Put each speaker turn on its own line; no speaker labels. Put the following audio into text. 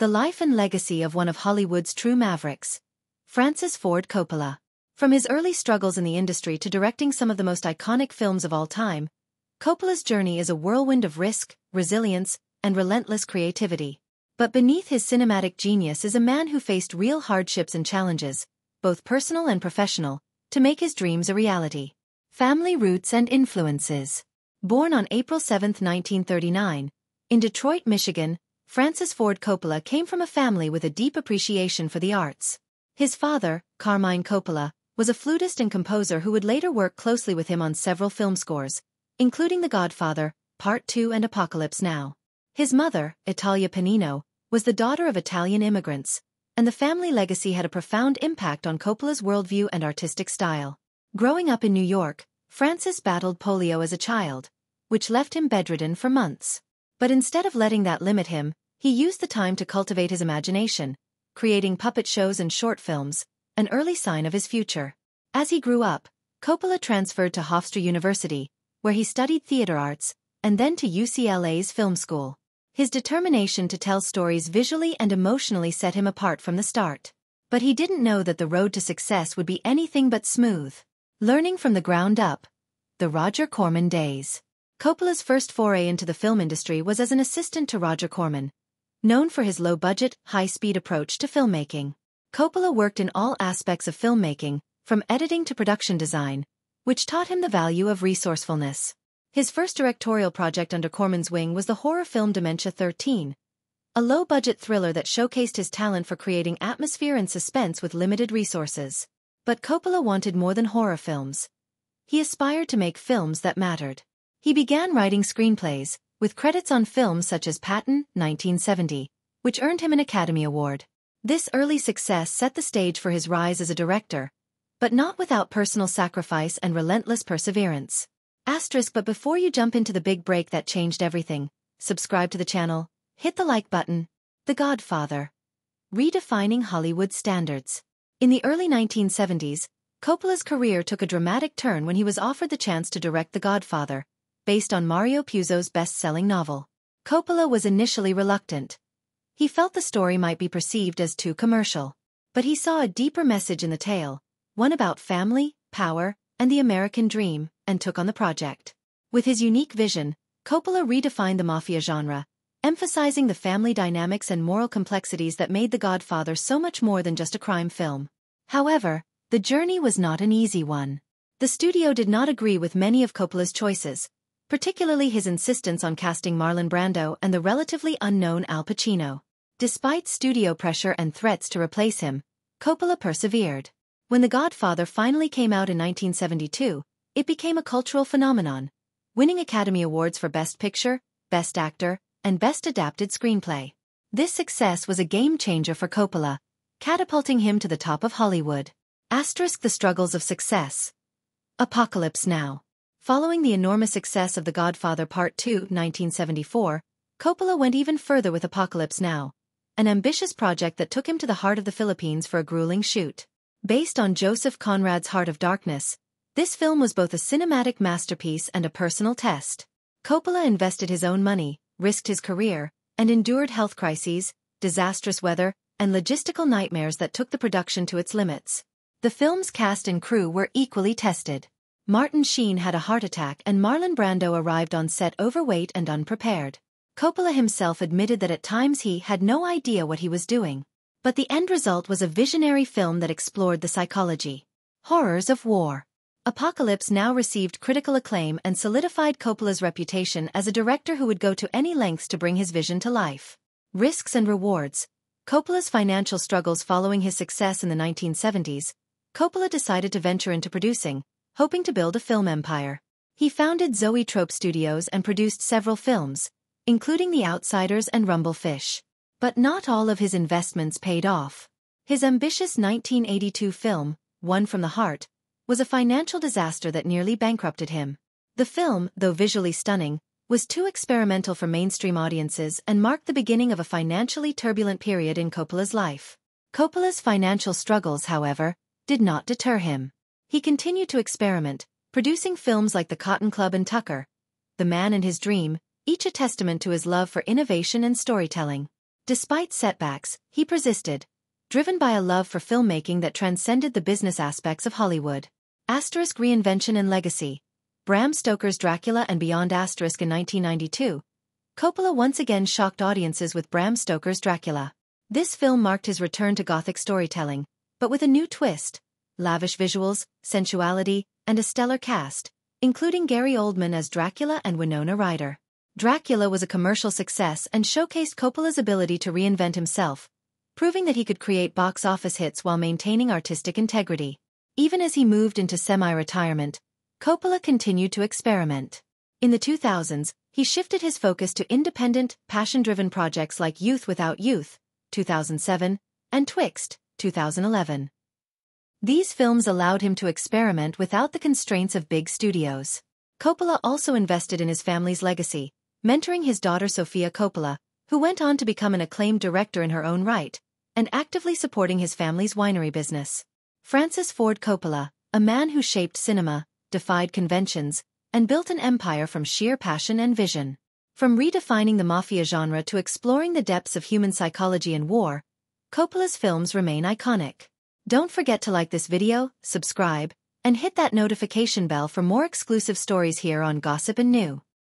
The life and legacy of one of Hollywood's true mavericks, Francis Ford Coppola. From his early struggles in the industry to directing some of the most iconic films of all time, Coppola's journey is a whirlwind of risk, resilience, and relentless creativity. But beneath his cinematic genius is a man who faced real hardships and challenges, both personal and professional, to make his dreams a reality. Family roots and influences. Born on April 7, 1939, in Detroit, Michigan, Francis Ford Coppola came from a family with a deep appreciation for the arts. His father, Carmine Coppola, was a flutist and composer who would later work closely with him on several film scores, including The Godfather, Part 2 and Apocalypse Now. His mother, Italia Pennino, was the daughter of Italian immigrants, and the family legacy had a profound impact on Coppola's worldview and artistic style. Growing up in New York, Francis battled polio as a child, which left him bedridden for months. But instead of letting that limit him, he used the time to cultivate his imagination, creating puppet shows and short films, an early sign of his future. As he grew up, Coppola transferred to Hofstra University, where he studied theater arts, and then to UCLA's film school. His determination to tell stories visually and emotionally set him apart from the start. But he didn't know that the road to success would be anything but smooth. Learning from the ground up. The Roger Corman days. Coppola's first foray into the film industry was as an assistant to Roger Corman, known for his low-budget, high-speed approach to filmmaking. Coppola worked in all aspects of filmmaking, from editing to production design, which taught him the value of resourcefulness. His first directorial project under Corman's wing was the horror film Dementia 13, a low-budget thriller that showcased his talent for creating atmosphere and suspense with limited resources. But Coppola wanted more than horror films. He aspired to make films that mattered. He began writing screenplays, with credits on films such as Patton, 1970, which earned him an Academy Award. This early success set the stage for his rise as a director, but not without personal sacrifice and relentless perseverance. But before you jump into the big break that changed everything, subscribe to the channel, hit the like button. The Godfather. Redefining Hollywood standards. In the early 1970s, Coppola's career took a dramatic turn when he was offered the chance to direct The Godfather, based on Mario Puzo's best-selling novel. Coppola was initially reluctant. He felt the story might be perceived as too commercial. But he saw a deeper message in the tale, one about family, power, and the American dream, and took on the project. With his unique vision, Coppola redefined the mafia genre, emphasizing the family dynamics and moral complexities that made The Godfather so much more than just a crime film. However, the journey was not an easy one. The studio did not agree with many of Coppola's choices, particularly his insistence on casting Marlon Brando and the relatively unknown Al Pacino. Despite studio pressure and threats to replace him, Coppola persevered. When The Godfather finally came out in 1972, it became a cultural phenomenon, winning Academy Awards for Best Picture, Best Actor, and Best Adapted Screenplay. This success was a game-changer for Coppola, catapulting him to the top of Hollywood. The struggles of success. Apocalypse Now. Following the enormous success of The Godfather Part 2, 1974, Coppola went even further with Apocalypse Now, an ambitious project that took him to the heart of the Philippines for a grueling shoot. Based on Joseph Conrad's Heart of Darkness, this film was both a cinematic masterpiece and a personal test. Coppola invested his own money, risked his career, and endured health crises, disastrous weather, and logistical nightmares that took the production to its limits. The film's cast and crew were equally tested. Martin Sheen had a heart attack and Marlon Brando arrived on set overweight and unprepared. Coppola himself admitted that at times he had no idea what he was doing. But the end result was a visionary film that explored the psychology, horrors of war. Apocalypse Now received critical acclaim and solidified Coppola's reputation as a director who would go to any lengths to bring his vision to life. Risks and rewards. Coppola's financial struggles following his success in the 1970s, Coppola decided to venture into producing, hoping to build a film empire. He founded Zoetrope Studios and produced several films, including The Outsiders and Rumblefish. But not all of his investments paid off. His ambitious 1982 film, One from the Heart, was a financial disaster that nearly bankrupted him. The film, though visually stunning, was too experimental for mainstream audiences and marked the beginning of a financially turbulent period in Coppola's life. Coppola's financial struggles, however, did not deter him. He continued to experiment, producing films like The Cotton Club and Tucker, The Man and His Dream, each a testament to his love for innovation and storytelling. Despite setbacks, he persisted, driven by a love for filmmaking that transcended the business aspects of Hollywood. Asterisk reinvention and legacy. Bram Stoker's Dracula and Beyond asterisk in 1992. Coppola once again shocked audiences with Bram Stoker's Dracula. This film marked his return to Gothic storytelling, but with a new twist. Lavish visuals, sensuality, and a stellar cast, including Gary Oldman as Dracula and Winona Ryder. Dracula was a commercial success and showcased Coppola's ability to reinvent himself, proving that he could create box office hits while maintaining artistic integrity. Even as he moved into semi-retirement, Coppola continued to experiment. In the 2000s, he shifted his focus to independent, passion-driven projects like Youth Without Youth, 2007, and Twixt, 2011. These films allowed him to experiment without the constraints of big studios. Coppola also invested in his family's legacy, mentoring his daughter Sofia Coppola, who went on to become an acclaimed director in her own right, and actively supporting his family's winery business. Francis Ford Coppola, a man who shaped cinema, defied conventions, and built an empire from sheer passion and vision. From redefining the mafia genre to exploring the depths of human psychology and war, Coppola's films remain iconic. Don't forget to like this video, subscribe, and hit that notification bell for more exclusive stories here on Gossip and New.